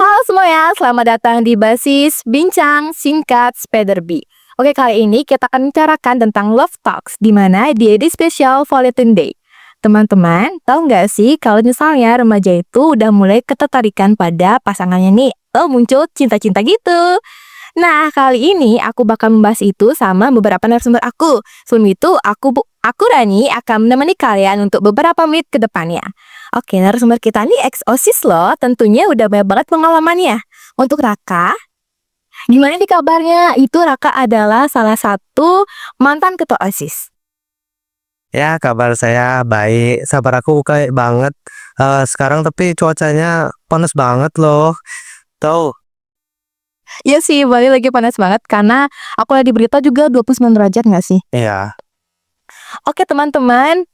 Halo semuanya, selamat datang di Basis Bincang Singkat Spiderby. Oke, kali ini kita akan bicarakan tentang Love Talks, di mana di edisi spesial Valentine Day. Teman-teman, tahu nggak sih kalau misalnya remaja itu udah mulai ketertarikan pada pasangannya nih, atau muncul cinta-cinta gitu. Nah, kali ini aku bakal membahas itu sama beberapa narasumber aku. Sebelum itu, aku Rani akan menemani kalian untuk beberapa menit ke depannya. Oke, narasumber kita nih ex-OSIS loh, tentunya udah banyak banget pengalamannya. Untuk Raka, gimana nih kabarnya? Itu Raka adalah salah satu mantan ketua OSIS. Ya, kabar saya baik. Sabar aku kayak banget. Sekarang tapi cuacanya panas banget loh. Tahu? Iya sih, Bali lagi panas banget karena aku lihat di berita juga 29 derajat nggak sih? Iya. Oke teman-teman,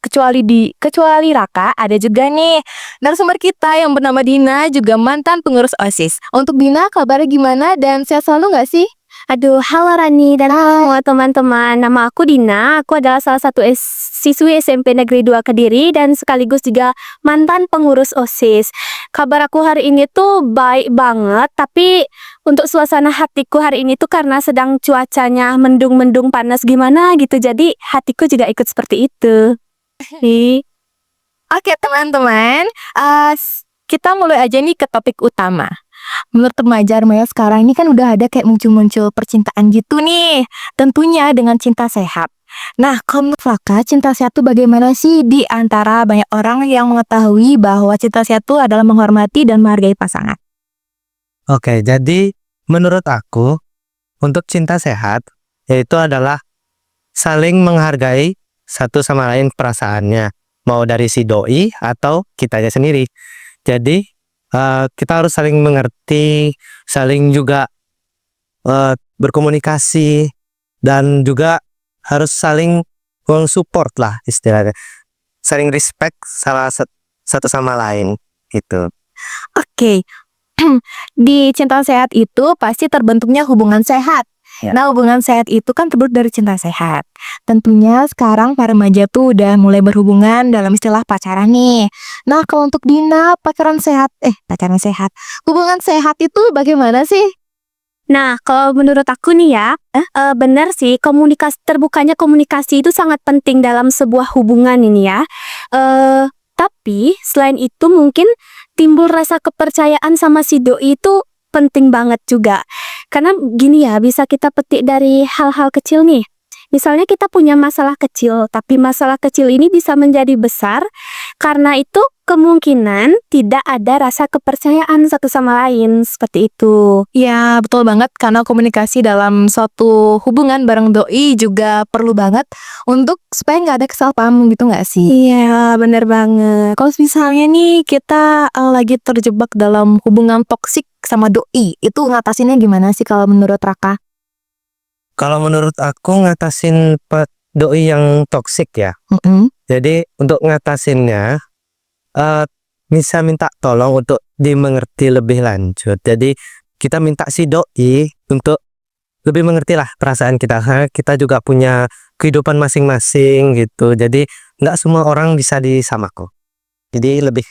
kecuali Raka, ada juga nih narasumber kita yang bernama Dina, juga mantan pengurus OSIS. Untuk Dina, kabarnya gimana dan sehat selalu nggak sih? Aduh, halo Rani dan semua teman-teman. Nama aku Dina. Aku adalah salah satu siswi SMP Negeri 2 Kediri dan sekaligus juga mantan pengurus OSIS. Kabar aku hari ini tuh baik banget, tapi untuk suasana hatiku hari ini tuh karena sedang cuacanya mendung-mendung panas gimana gitu. Jadi hatiku juga ikut seperti itu. Oke teman-teman, kita mulai aja nih ke topik utama. Menurut remaja sekarang ini kan udah ada kayak muncul-muncul percintaan gitu nih. Tentunya dengan cinta sehat. Nah, kalau menurut Raka, cinta sehat itu bagaimana sih di antara banyak orang yang mengetahui bahwa cinta sehat itu adalah menghormati dan menghargai pasangan? Oke, jadi menurut aku untuk cinta sehat yaitu adalah saling menghargai satu sama lain perasaannya, mau dari si doi atau kitanya sendiri. Jadi kita harus saling mengerti, saling juga berkomunikasi, dan juga harus saling support lah istilahnya. Saling respect satu sama lain gitu. Oke, di cinta sehat itu pasti terbentuknya hubungan sehat. Ya. Nah, hubungan sehat itu kan terbentuk dari cinta sehat. Tentunya sekarang para remaja tuh udah mulai berhubungan dalam istilah pacaran nih. Nah, kalau untuk Dina, pacaran sehat, hubungan sehat itu bagaimana sih? Nah, kalau menurut aku nih ya, benar sih terbukanya komunikasi itu sangat penting dalam sebuah hubungan ini ya. Tapi selain itu mungkin timbul rasa kepercayaan sama si doi itu penting banget juga. Karena gini ya, bisa kita petik dari hal-hal kecil nih. Misalnya kita punya masalah kecil, tapi masalah kecil ini bisa menjadi besar karena itu kemungkinan tidak ada rasa kepercayaan satu sama lain, seperti itu. Ya, betul banget, karena komunikasi dalam suatu hubungan bareng doi juga perlu banget untuk supaya nggak ada kesalahpahaman gitu nggak sih? Iya, bener banget. Kalau misalnya nih kita lagi terjebak dalam hubungan toksik sama doi, itu ngatasinnya gimana sih kalau menurut Raka? Kalau menurut aku ngatasin doi yang toksik ya. Jadi untuk ngatasinnya bisa minta tolong untuk dimengerti lebih lanjut. Jadi kita minta si doi untuk lebih mengerti lah perasaan kita. Kita juga punya kehidupan masing-masing gitu. Jadi nggak semua orang bisa disamaku. Jadi lebih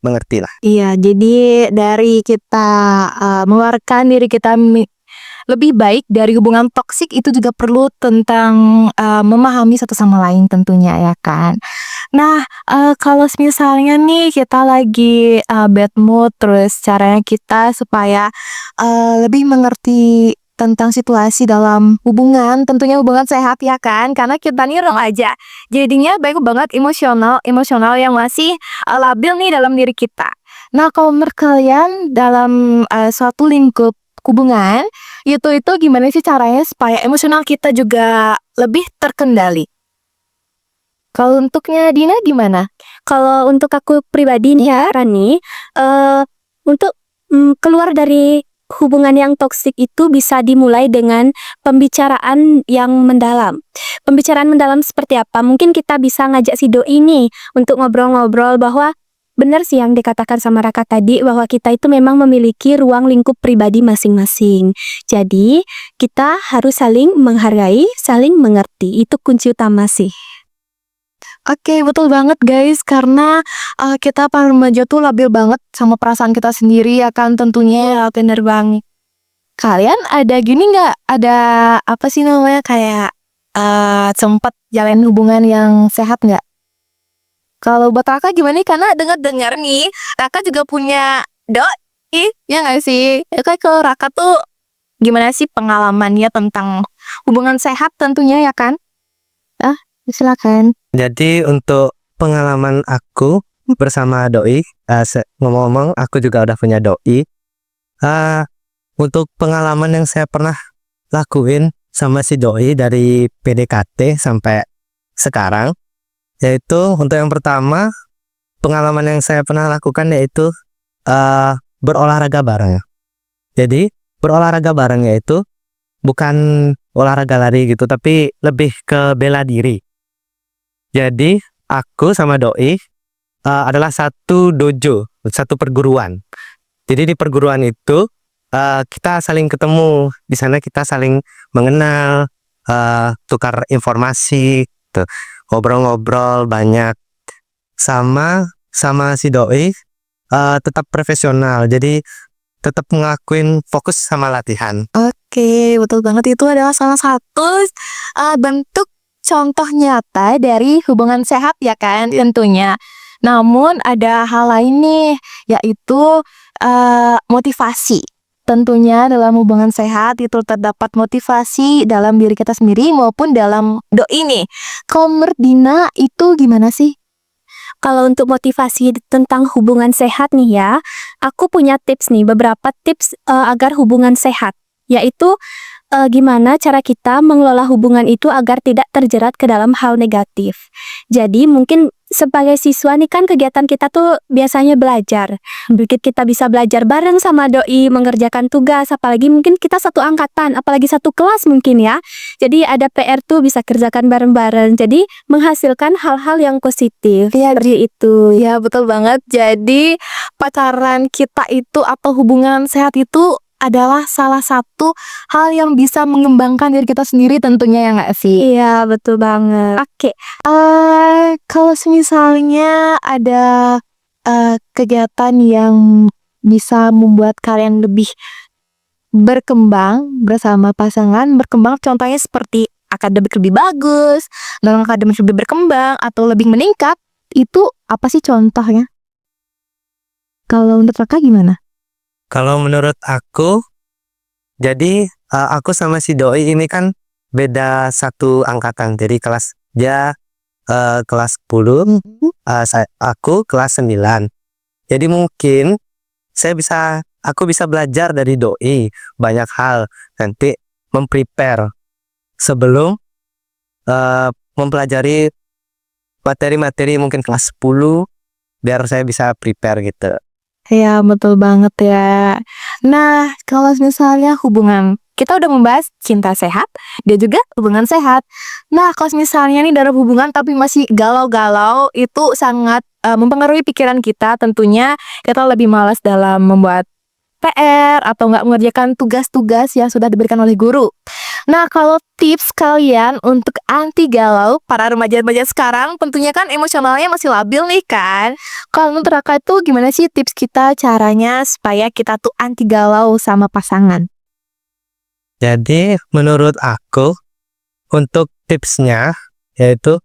mengerti lah. Iya, jadi dari kita mengeluarkan diri kita lebih baik dari hubungan toksik itu juga perlu tentang memahami satu sama lain tentunya ya kan. Nah, kalau misalnya nih kita lagi bad mood, terus caranya kita supaya lebih mengerti tentang situasi dalam hubungan, tentunya hubungan sehat ya kan, karena kita nih aja jadinya banyak banget emosional yang masih labil nih dalam diri kita. Nah, kalau menurut kalian dalam suatu lingkup hubungan itu gimana sih caranya supaya emosional kita juga lebih terkendali? Kalau untuknya Dina gimana? Kalau untuk aku pribadi nih ya, Rani, untuk keluar dari hubungan yang toksik itu bisa dimulai dengan pembicaraan yang mendalam. Pembicaraan mendalam seperti apa? Mungkin kita bisa ngajak si doi nih untuk ngobrol-ngobrol bahwa benar sih yang dikatakan sama Raka tadi, bahwa kita itu memang memiliki ruang lingkup pribadi masing-masing. Jadi, kita harus saling menghargai, saling mengerti. Itu kunci utama sih. Oke, betul banget guys, karena kita para remaja tuh labil banget sama perasaan kita sendiri ya kan tentunya. Ya, bener banget. Kalian ada gini nggak? Ada apa sih namanya kayak sempet jalin hubungan yang sehat nggak? Kalau buat Raka gimana nih? Karena dengar-dengar nih, Raka juga punya doi, ya nggak sih? Ya kan kalau Raka tuh gimana sih pengalamannya tentang hubungan sehat tentunya ya kan? Silakan. Jadi untuk pengalaman aku bersama doi, ngomong-ngomong aku juga udah punya doi. Untuk pengalaman yang saya pernah lakuin sama si doi dari PDKT sampai sekarang, yaitu untuk yang pertama pengalaman yang saya pernah lakukan yaitu berolahraga bareng. Jadi berolahraga bareng yaitu bukan olahraga lari gitu, tapi lebih ke bela diri. Jadi aku sama doi adalah satu dojo, satu perguruan. Jadi di perguruan itu kita saling ketemu, di sana kita saling mengenal, tukar informasi, tuh, ngobrol-ngobrol banyak. Sama si doi tetap profesional, jadi tetap ngelakuin fokus sama latihan. Oke, betul banget, itu adalah salah satu bentuk contoh nyata dari hubungan sehat ya kan tentunya. Namun ada hal lain nih, yaitu motivasi. Tentunya dalam hubungan sehat itu terdapat motivasi dalam diri kita sendiri maupun dalam doi nih. Kalau menurut Dina itu gimana sih? Kalau untuk motivasi tentang hubungan sehat nih ya, aku punya tips nih, beberapa tips agar hubungan sehat, yaitu gimana cara kita mengelola hubungan itu agar tidak terjerat ke dalam hal negatif. Jadi mungkin sebagai siswa nih kan kegiatan kita tuh biasanya belajar. Mungkin kita bisa belajar bareng sama doi, mengerjakan tugas, apalagi mungkin kita satu angkatan, apalagi satu kelas mungkin ya. Jadi ada PR tuh bisa kerjakan bareng-bareng. Jadi menghasilkan hal-hal yang positif. Iya, Seperti itu. ya betul banget. Jadi pacaran kita itu atau hubungan sehat itu adalah salah satu hal yang bisa mengembangkan diri kita sendiri tentunya ya nggak sih? Iya, betul banget. Oke, kalau misalnya ada kegiatan yang bisa membuat kalian lebih berkembang bersama pasangan, berkembang contohnya seperti akademik lebih bagus, dalam akademik lebih berkembang atau lebih meningkat, itu apa sih contohnya? Kalau menurut Raka gimana? Kalau menurut aku, jadi aku sama si doi ini kan beda satu angkatan. Jadi dia kelas 10, aku kelas 9. Jadi mungkin aku bisa belajar dari doi banyak hal, nanti memprepare sebelum mempelajari materi-materi mungkin kelas 10 biar saya bisa prepare gitu. Ya, betul banget ya. Nah, kalau misalnya hubungan, kita udah membahas cinta sehat, dia juga hubungan sehat. Nah, kalau misalnya nih dalam hubungan tapi masih galau-galau, itu sangat mempengaruhi pikiran kita. Tentunya kita lebih malas dalam membuat PR atau nggak mengerjakan tugas-tugas yang sudah diberikan oleh guru. Nah, kalau tips kalian untuk anti galau para remaja-remaja sekarang, tentunya kan emosionalnya masih labil nih kan. Kalau menurut Raka itu gimana sih tips kita caranya supaya kita tuh anti galau sama pasangan? Jadi menurut aku untuk tipsnya yaitu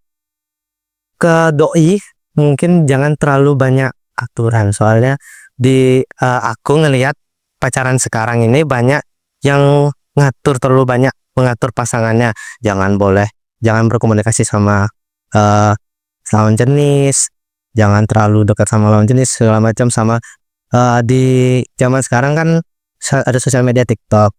ke doi mungkin jangan terlalu banyak aturan, soalnya aku ngelihat pacaran sekarang ini banyak yang terlalu banyak mengatur pasangannya, jangan berkomunikasi sama lawan jenis, jangan terlalu dekat sama lawan jenis segala macam. Sama di zaman sekarang kan ada sosial media TikTok,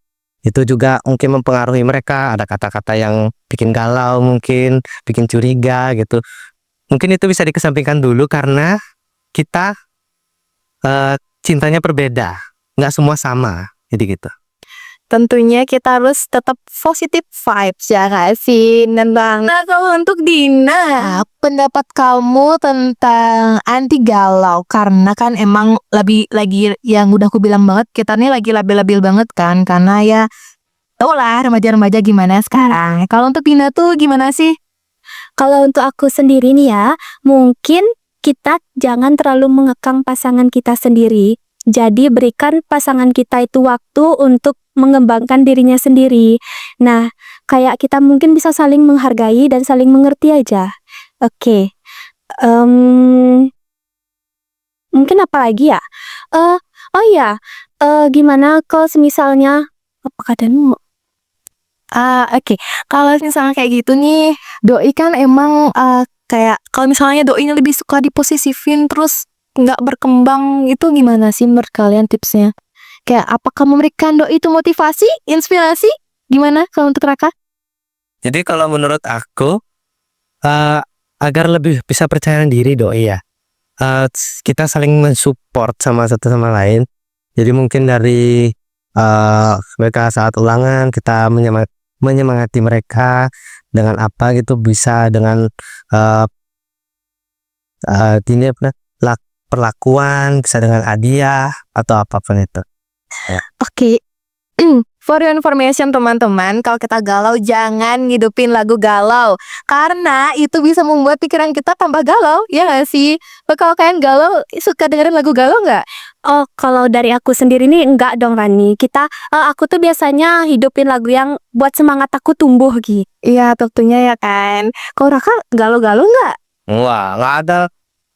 itu juga mungkin mempengaruhi mereka, ada kata-kata yang bikin galau, mungkin bikin curiga gitu. Mungkin itu bisa dikesampingkan dulu karena kita cintanya berbeda, nggak semua sama, jadi gitu. Tentunya kita harus tetap positive vibes ya gak sih? Nah, kalau untuk Dina, pendapat kamu tentang anti galau, karena kan emang lagi yang udah aku bilang banget, kita nih lagi labil-labil banget kan, karena ya tau lah remaja-remaja gimana sekarang. Kalau untuk Dina tuh gimana sih? Kalau untuk aku sendiri nih ya, mungkin kita jangan terlalu mengekang pasangan kita sendiri. Jadi berikan pasangan kita itu waktu untuk mengembangkan dirinya sendiri. Nah, kayak kita mungkin bisa saling menghargai dan saling mengerti aja. Oke. Mungkin apa lagi ya? Oh iya, gimana kalau semisalnya apa keadaanmu? Oke. Kalau misalnya kayak gitu nih, doi kan emang kayak kalau misalnya doi ini lebih suka diposesifin terus nggak berkembang, itu gimana sih menurut kalian tipsnya? Kayak apakah memberikan doi itu motivasi, inspirasi? Gimana kalau untuk Raka? Jadi kalau menurut aku, agar lebih bisa percaya diri doi ya, kita saling mensupport sama satu sama lain. Jadi mungkin dari mereka saat ulangan kita menyemangati mereka dengan apa gitu, bisa dengan ini apa, perlakuan, bisa dengan hadiah atau apapun itu. Oke. For your information teman-teman, kalau kita galau jangan ngidupin lagu galau, karena itu bisa membuat pikiran kita tambah galau, ya nggak sih? Kalau kalian galau, suka dengerin lagu galau nggak? Oh, kalau dari aku sendiri nih enggak dong Rani. Aku tuh biasanya hidupin lagu yang buat semangat aku tumbuh gitu. Iya, tentunya ya kan. Kalau Raka galau-galau nggak? Wah, nggak ada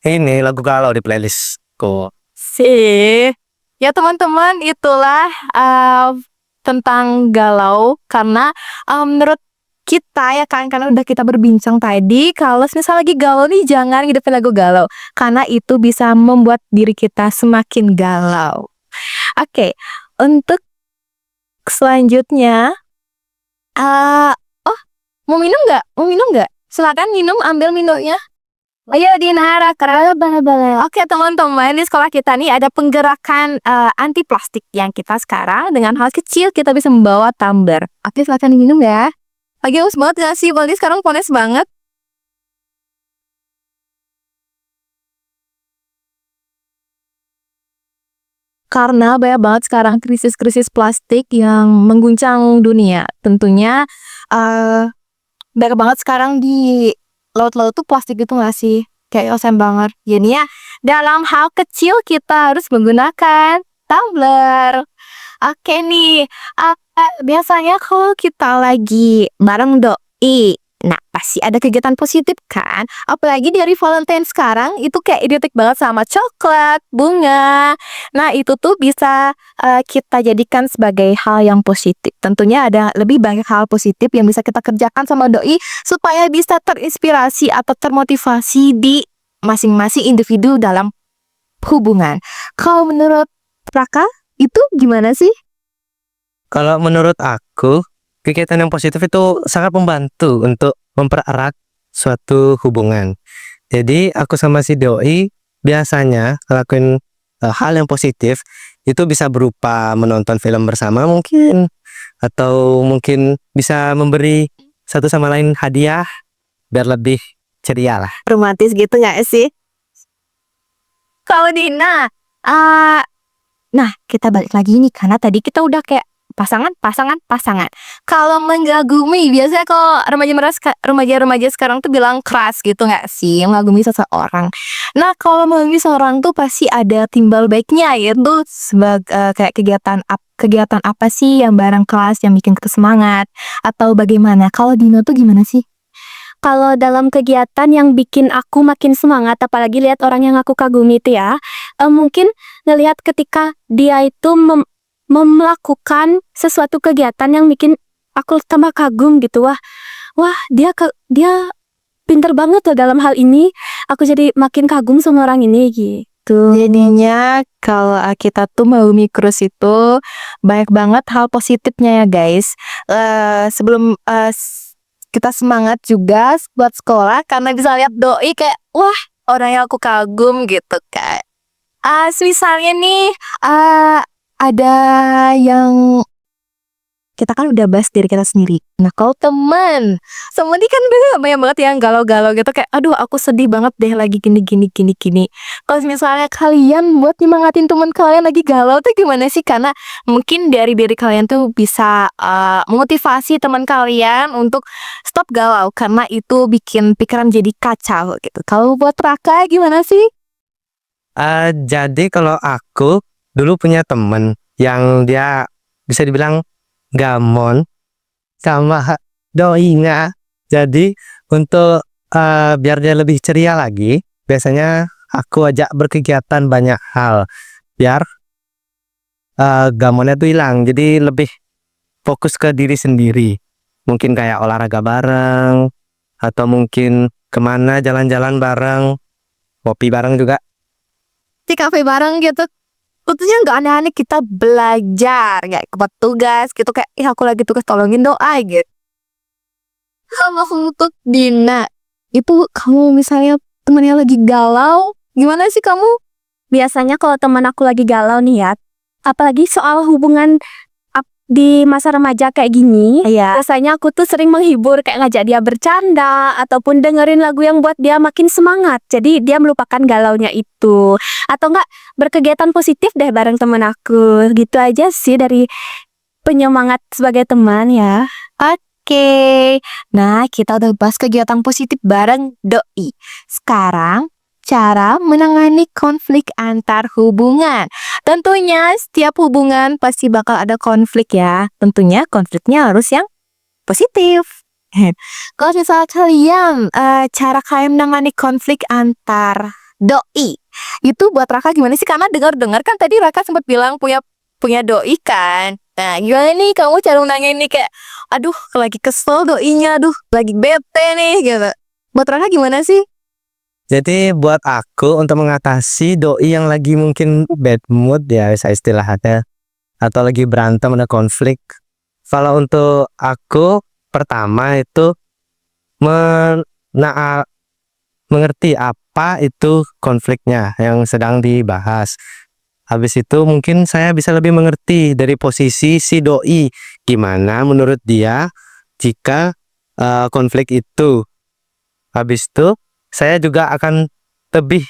ini lagu galau di playlistku. Sih. Ya teman-teman, itulah tentang galau, karena menurut kita ya kan, karena udah kita berbincang tadi, kalau misalnya lagi galau nih jangan ngidupin lagu galau, karena itu bisa membuat diri kita semakin galau. Oke, untuk selanjutnya, mau minum nggak? Mau minum nggak? Silakan minum, ambil minumnya. Ayo Dinara, Oke teman-teman, di sekolah kita nih ada penggerakan anti plastik yang kita sekarang dengan hal kecil kita bisa membawa tumbler. Oke, silakan minum ya. Lagi haus banget gak sih? Apalagi sekarang panas banget. Karena banyak banget sekarang krisis-krisis plastik yang mengguncang dunia. Tentunya banyak banget sekarang di laut-laut tuh plastik gitu gak sih? Kayak kasian banget. Jadi ya, dalam hal kecil kita harus menggunakan tumbler. Oke nih, biasanya kalau kita lagi bareng doi, nah pasti ada kegiatan positif kan? Apalagi di hari Valentine sekarang, itu kayak identik banget sama coklat, bunga. Nah itu tuh bisa kita jadikan sebagai hal yang positif. Tentunya ada lebih banyak hal positif yang bisa kita kerjakan sama doi supaya bisa terinspirasi atau termotivasi di masing-masing individu dalam hubungan. Kalau menurut Raka, itu gimana sih? Kalau menurut aku, kegiatan yang positif itu sangat membantu untuk mempererat suatu hubungan. Jadi aku sama si doi biasanya ngelakuin hal yang positif itu bisa berupa menonton film bersama mungkin, atau mungkin bisa memberi satu sama lain hadiah biar lebih ceria lah. Romantis gitu nggak sih? Kalau Dina, nah kita balik lagi nih, karena tadi kita udah kayak pasangan. Kalau mengagumi, biasanya kalau remaja sekarang tuh bilang crush gitu nggak sih, mengagumi seseorang. Nah kalau mengagumi seorang tuh pasti ada timbal baiknya, yaitu sebagai kayak kegiatan apa sih yang bareng kelas yang bikin kita semangat atau bagaimana? Kalau Dino tuh gimana sih? Kalau dalam kegiatan yang bikin aku makin semangat, apalagi lihat orang yang aku kagumi itu ya, mungkin ngelihat ketika dia itu melakukan sesuatu kegiatan yang bikin aku tambah kagum gitu. Wah dia pinter banget loh dalam hal ini. Aku jadi makin kagum sama orang ini gitu. Jadinya kalau kita tuh mau mikrus itu banyak banget hal positifnya ya guys. Sebelum kita semangat juga buat sekolah karena bisa lihat doi kayak wah orang yang aku kagum gitu kan. Misalnya nih ada yang kita kan udah bahas diri kita sendiri. Nah kalau teman, sama ini kan banyak banget yang galau-galau gitu kayak, aduh aku sedih banget deh lagi gini. Kalau misalnya kalian buat nyemangatin teman kalian lagi galau tuh gimana sih? Karena mungkin dari diri kalian tuh bisa memotivasi teman kalian untuk stop galau karena itu bikin pikiran jadi kacau gitu. Kalau buat Raka gimana sih? Jadi kalau aku dulu punya temen yang dia bisa dibilang gamon sama doinya. Jadi untuk biar dia lebih ceria lagi, biasanya aku ajak berkegiatan banyak hal biar gamonnya tuh hilang. Jadi lebih fokus ke diri sendiri. Mungkin kayak olahraga bareng atau mungkin kemana jalan-jalan bareng, kopi bareng juga. Di kafe bareng gitu. Tentunya nggak aneh-aneh kita belajar kayak buat tugas gitu kayak aku lagi tugas tolongin doa gitu. Kalau untuk Dina itu kamu misalnya temennya lagi galau gimana sih kamu? Biasanya kalau teman aku lagi galau nih ya, apalagi soal hubungan di masa remaja kayak gini, biasanya aku tuh sering menghibur kayak ngajak dia bercanda ataupun dengerin lagu yang buat dia makin semangat. Jadi dia melupakan galaunya itu. Atau enggak berkegiatan positif deh bareng temen aku. Gitu aja sih dari penyemangat sebagai teman ya. Oke. Nah, kita udah bahas kegiatan positif bareng doi. Sekarang cara menangani konflik antar hubungan. Tentunya setiap hubungan pasti bakal ada konflik ya. Tentunya konfliknya harus yang positif. Kalau misalnya kalian cara kalian menangani konflik antar doi itu buat Raka gimana sih? Karena dengar kan tadi Raka sempat bilang punya doi kan. Nah gimana nih kamu cara menangani nih kayak aduh lagi kesel doinya, aduh lagi bete nih gitu. Buat Raka gimana sih? Jadi buat aku untuk mengatasi doi yang lagi mungkin bad mood ya saya istilahnya atau lagi berantem ada konflik. Kalau untuk aku pertama itu mengerti apa itu konfliknya yang sedang dibahas. Habis itu mungkin saya bisa lebih mengerti dari posisi si doi gimana menurut dia jika konflik itu. Habis itu saya juga akan lebih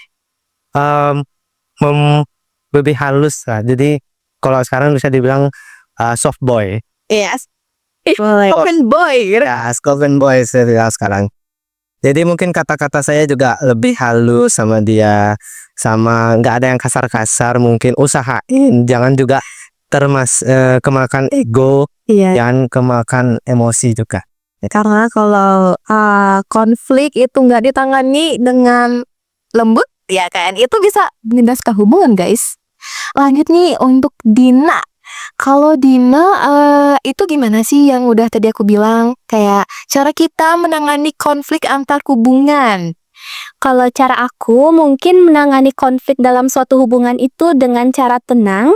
lebih halus lah. Jadi kalau sekarang bisa dibilang soft boy. Yes. Open boy gitu. Ya, Scopen boy saya bilang sekarang. Jadi mungkin kata-kata saya juga lebih halus sama dia, sama nggak ada yang kasar-kasar. Mungkin usahain jangan juga kemakan ego, Iya. jangan kemakan emosi juga. Karena kalau konflik itu nggak ditangani dengan lembut, ya kan, itu bisa menindaskan hubungan, guys. Lanjut nih untuk Dina. Kalau Dina itu gimana sih yang udah tadi aku bilang kayak cara kita menangani konflik antar hubungan? Kalau cara aku mungkin menangani konflik dalam suatu hubungan itu dengan cara tenang,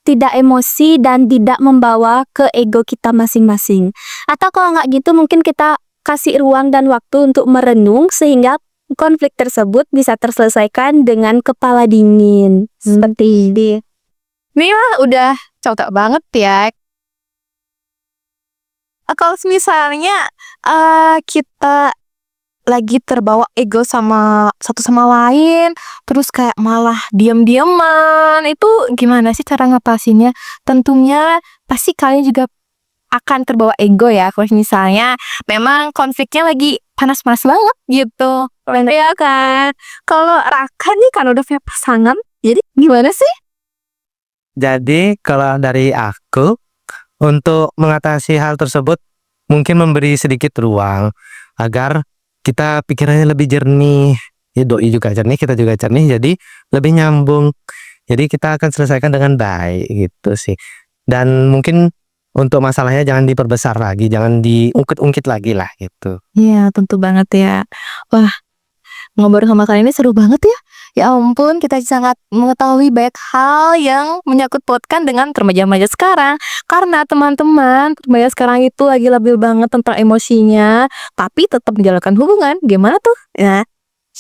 tidak emosi dan tidak membawa ke ego kita masing-masing. Atau kalau nggak gitu mungkin kita kasih ruang dan waktu untuk merenung sehingga konflik tersebut bisa terselesaikan dengan kepala dingin. Seperti ini. Ini mah udah cocok banget ya. Kalau misalnya kita lagi terbawa ego sama satu sama lain, terus kayak malah diam-diaman, itu gimana sih cara ngatasinnya? Tentunya pasti kalian juga akan terbawa ego ya, kalau misalnya memang konfliknya lagi panas-panas banget gitu. Ya kan? Kalau Raka nih kan udah punya pasangan, jadi gimana sih? Jadi kalau dari aku untuk mengatasi hal tersebut mungkin memberi sedikit ruang agar kita pikirannya lebih jernih. Ya doi juga jernih, kita juga jernih, jadi lebih nyambung. Jadi kita akan selesaikan dengan baik gitu sih. Dan mungkin untuk masalahnya jangan diperbesar lagi, jangan diungkit-ungkit lagi lah gitu. Iya, tentu banget ya. Wah, ngobrol sama kalian ini seru banget ya. Ya ampun, kita sangat mengetahui banyak hal yang menyangkut pautkan dengan remaja-remaja sekarang. Karena teman-teman, remaja sekarang itu lagi labil banget tentang emosinya, tapi tetap menjalankan hubungan. Gimana tuh? Ya,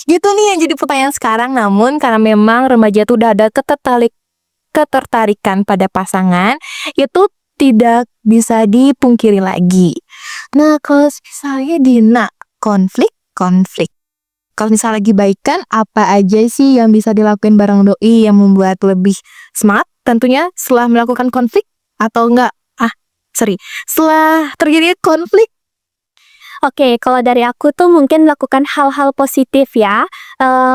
gitu nih yang jadi pertanyaan sekarang. Namun karena memang remaja tuh udah ada ketertarikan pada pasangan, itu tidak bisa dipungkiri lagi. Nah, kalau misalnya Dina konflik. Kalau misalnya lagi baikan, apa aja sih yang bisa dilakuin bareng doi yang membuat lebih semangat? Tentunya setelah melakukan konflik atau enggak? Setelah terjadi konflik. Oke, kalau dari aku tuh mungkin lakukan hal-hal positif ya.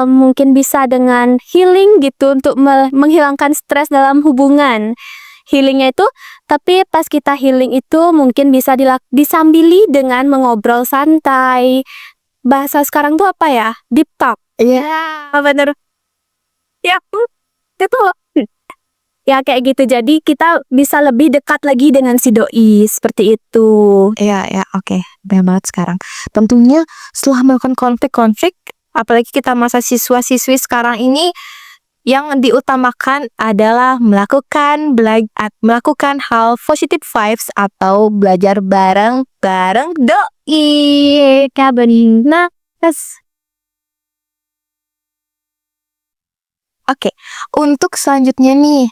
Mungkin bisa dengan healing gitu untuk menghilangkan stres dalam hubungan. Healingnya itu, tapi pas kita healing itu mungkin bisa disambili dengan mengobrol santai. Bahasa sekarang tuh apa ya? Deep talk. Iya. Apa bener? Ya, itu. Ya kayak gitu. Jadi kita bisa lebih dekat lagi dengan si doi. Seperti itu. Iya, oke. Benar banget sekarang. Tentunya setelah melakukan konflik, apalagi kita masa siswa-siswi sekarang ini, yang diutamakan adalah melakukan hal positive vibes atau belajar bareng doi. Nah, Oke, untuk selanjutnya nih,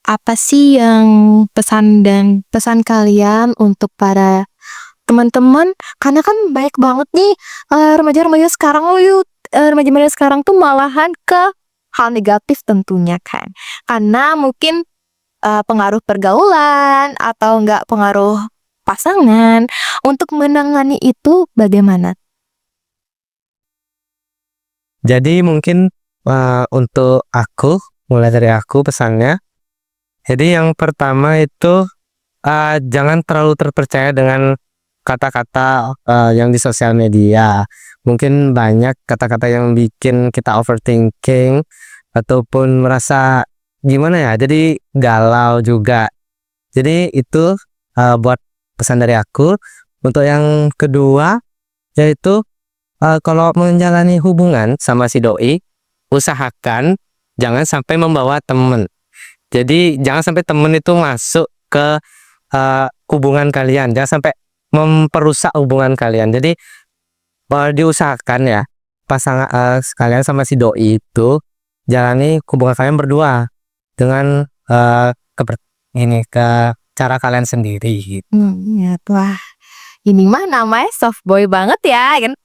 apa sih yang pesan kalian untuk para teman-teman? Karena kan banyak banget nih remaja-remaja sekarang tuh malahan ke hal negatif tentunya kan. Karena mungkin pengaruh pergaulan atau enggak pengaruh pasangan. Untuk menangani itu bagaimana? Jadi mungkin untuk aku, mulai dari aku pesannya. Jadi yang pertama itu jangan terlalu terpercaya dengan kata-kata yang di sosial media. Mungkin banyak kata-kata yang bikin kita overthinking ataupun merasa gimana ya, jadi galau juga. Jadi itu buat pesan dari aku. Untuk yang kedua yaitu kalau menjalani hubungan sama si doi, usahakan jangan sampai membawa temen. Jadi jangan sampai temen itu masuk ke hubungan kalian. Jangan sampai memperusak hubungan kalian. Jadi diusahakan ya pasangan kalian sama si doi itu jalani hubungan kalian berdua dengan ke cara kalian sendiri gitu. Ya, wah, ini mah namanya soft boy banget ya kan.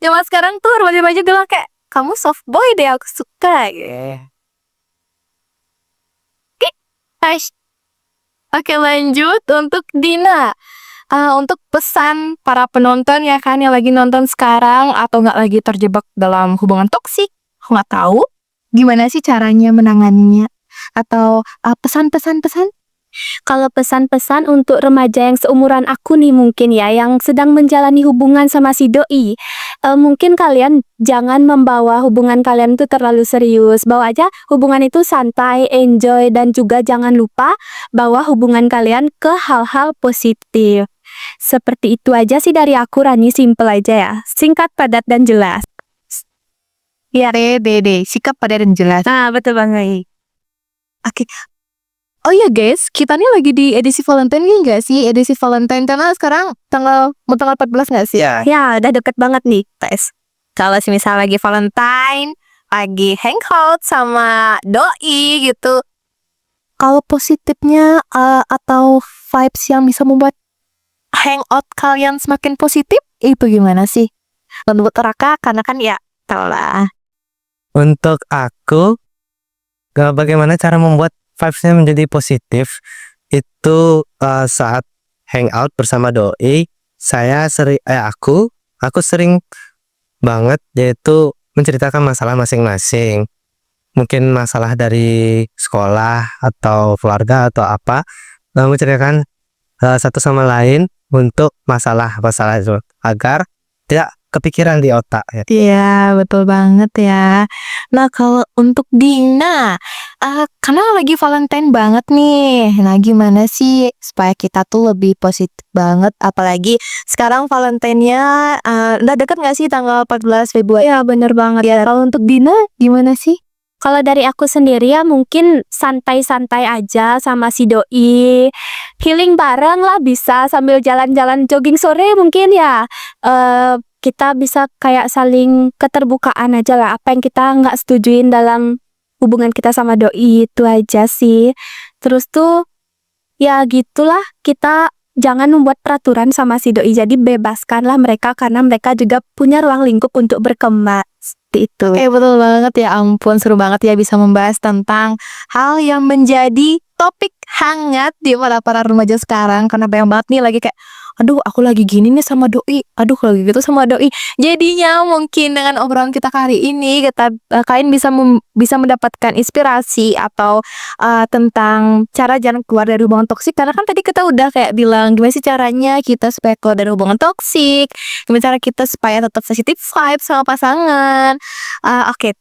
Zaman sekarang tuh remaja-remaja bilang kayak, kamu soft boy deh, aku suka gitu. Oke, lanjut untuk Dina. Untuk pesan para penonton ya kan yang lagi nonton sekarang atau nggak lagi terjebak dalam hubungan toksik, aku nggak tahu gimana sih caranya menanganinya atau pesan-pesan. kalau pesan-pesan untuk remaja yang seumuran aku nih mungkin ya, yang sedang menjalani hubungan sama si doi, mungkin kalian jangan membawa hubungan kalian itu terlalu serius. Bawa aja hubungan itu santai, enjoy, dan juga jangan lupa bawa hubungan kalian ke hal-hal positif. Seperti itu aja sih dari aku, Rani. Simple aja ya. Singkat, padat, dan jelas. Ya, deh, sikap pada dan jelas. Nah, betul banget. Oke. Oh iya guys, kita nih lagi di edisi Valentine nih nggak sih? Edisi Valentine karena sekarang tanggal 14 nggak sih? Ya, udah deket banget nih, guys. Kalau misal lagi Valentine, lagi hangout sama doi gitu. Kalau positifnya atau vibes yang bisa membuat hangout kalian semakin positif, itu gimana sih? Menurut Raka, karena kan ya, tau lah. Untuk aku, bagaimana cara membuat vibes-nya menjadi positif itu saat hangout bersama doi, aku sering banget yaitu menceritakan masalah masing-masing. Mungkin masalah dari sekolah atau keluarga atau apa, menceritakan satu sama lain untuk masalah-masalah itu agar tidak kepikiran di otak ya. Iya, betul banget ya. Nah, kalau untuk Dina, karena lagi Valentine banget nih. Nah, gimana sih supaya kita tuh lebih positif banget? Apalagi sekarang Valentine-nya udah deket gak sih tanggal 14 Februari? Ya, bener banget. Ya, kalau untuk Dina, gimana sih? Kalau dari aku sendiri ya mungkin santai-santai aja sama si doi. Healing bareng lah bisa sambil jalan-jalan jogging sore mungkin ya. Kita bisa kayak saling keterbukaan aja lah. Apa yang kita nggak setujuin dalam hubungan kita sama doi, itu aja sih. Terus tuh Ya gitulah, kita jangan membuat peraturan sama si doi. Jadi bebaskanlah mereka karena mereka juga punya ruang lingkup untuk berkembang. Seperti itu. Betul banget ya ampun, seru banget ya bisa membahas tentang hal yang menjadi topik hangat di para remaja sekarang. Karena banyak banget nih lagi kayak, aduh aku lagi gini nih sama doi, aduh lagi gitu sama doi. Jadinya mungkin dengan obrolan kita kali ini kalian bisa mendapatkan inspirasi atau tentang cara jalan keluar dari hubungan toksik. Karena kan tadi kita udah kayak bilang gimana sih caranya kita supaya keluar dari hubungan toksik, gimana cara kita supaya tetap sensitive vibe sama pasangan. Oke.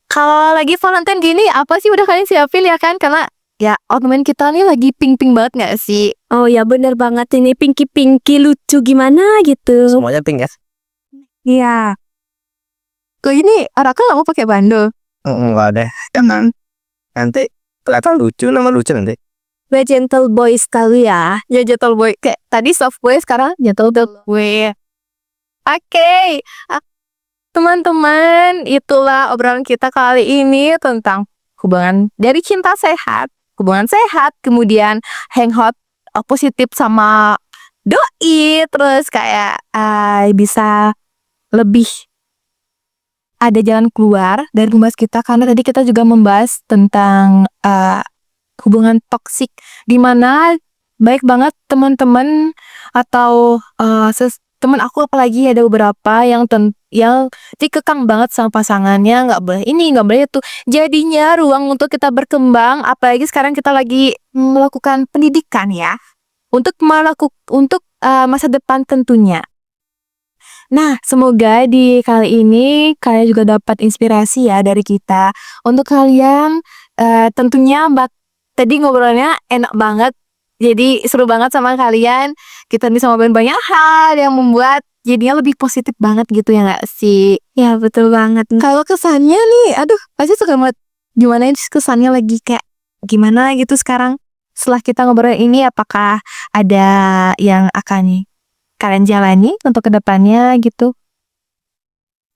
Kalau lagi Valentine gini apa sih udah kalian siapin ya kan? Karena ya outfit kita nih lagi pink-pink banget gak sih? Oh ya bener banget, ini pinky-pinky lucu gimana gitu. Semuanya pink ya? Iya. Kok ini Raka gak mau pakai bando? Enggak deh. Jangan. Nanti kelihatan lucu nanti. Gue gentle boy sekali ya. Ya gentle boy. Kayak tadi soft boy sekarang gentle boy. Oke. Teman-teman, itulah obrolan kita kali ini tentang hubungan dari cinta sehat, hubungan sehat, kemudian hangout positif sama doi, terus kayak bisa lebih ada jalan keluar dari membahas kita. Karena tadi kita juga membahas tentang hubungan toksik, dimana baik banget teman-teman atau teman aku apalagi ada beberapa yang dikekang banget sama pasangannya, nggak boleh ini nggak boleh itu. Jadinya ruang untuk kita berkembang, apalagi sekarang kita lagi melakukan pendidikan ya untuk masa depan tentunya. Nah, semoga di kali ini kalian juga dapat inspirasi ya dari kita. Untuk kalian tentunya tadi ngobrolnya enak banget. Jadi seru banget sama kalian. Kita bisa ngobrolin banyak hal yang membuat jadinya lebih positif banget gitu ya gak sih? Ya betul banget. Kalau kesannya nih, aduh pasti suka banget. Gimana kesannya lagi kayak gimana gitu sekarang setelah kita ngobrol ini, apakah ada yang akan kalian jalani untuk kedepannya gitu?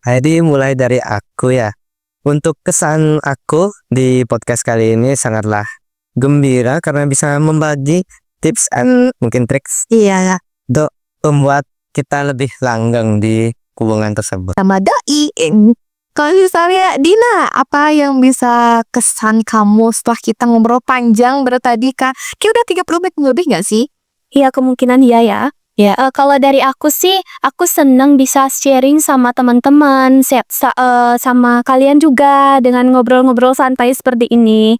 Jadi mulai dari aku ya. Untuk kesan aku di podcast kali ini sangatlah gembira karena bisa membagi tips and mungkin triks Iya, untuk membuat kita lebih langgeng di hubungan tersebut. sama doi. Kalau misalnya Dina, apa yang bisa kesan kamu setelah kita ngobrol panjang tadi Kak? Kayak udah 30 menit lebih gak sih? Iya kemungkinan iya ya. Ya. Kalau dari aku sih, aku seneng bisa sharing sama teman-teman, sama kalian juga dengan ngobrol-ngobrol santai seperti ini.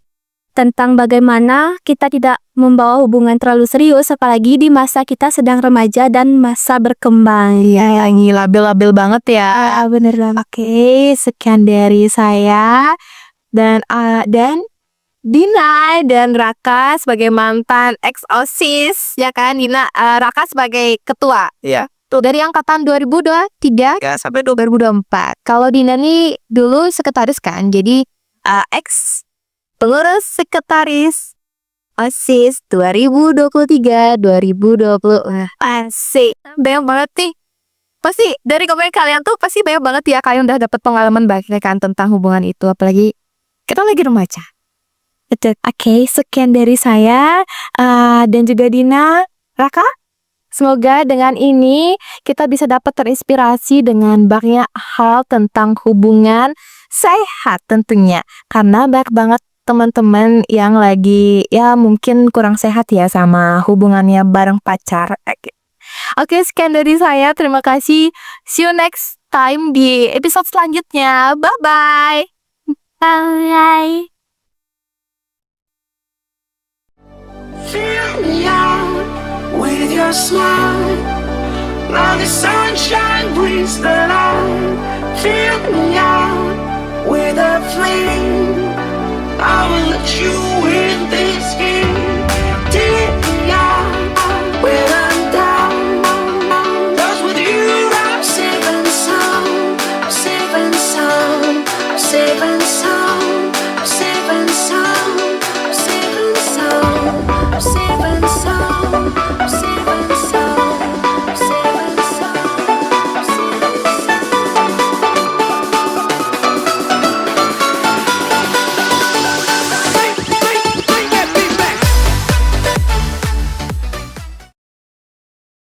Tentang bagaimana kita tidak membawa hubungan terlalu serius, apalagi di masa kita sedang remaja dan masa berkembang. Iya, yang labil-labil banget ya. Bener banget. Oke, sekian dari saya dan Dina dan Raka sebagai mantan ex-OSIS, ya kan? Raka sebagai ketua. Iya. Tuh dari angkatan 2023 sampai 2024. Kalau Dina nih dulu sekretaris kan, jadi ex pengurus sekretaris OSIS 2023-2020. Asik. Banyak banget nih. Pasti dari komen kalian tuh pasti banyak banget ya kalian udah dapet pengalaman baik kan tentang hubungan itu. Apalagi kita lagi remaja. Oke, sekian dari saya dan juga Dina, Raka. Semoga dengan ini kita bisa dapat terinspirasi dengan banyak hal tentang hubungan sehat tentunya. Karena banyak banget teman-teman yang lagi ya mungkin kurang sehat ya sama hubungannya bareng pacar. Oke, sekian dari saya. Terima kasih. See you next time di episode selanjutnya. Bye-bye. Bye. Fill me out with your smile. Now the sunshine brings the light. Fill me out with a flame. I will let you in this game.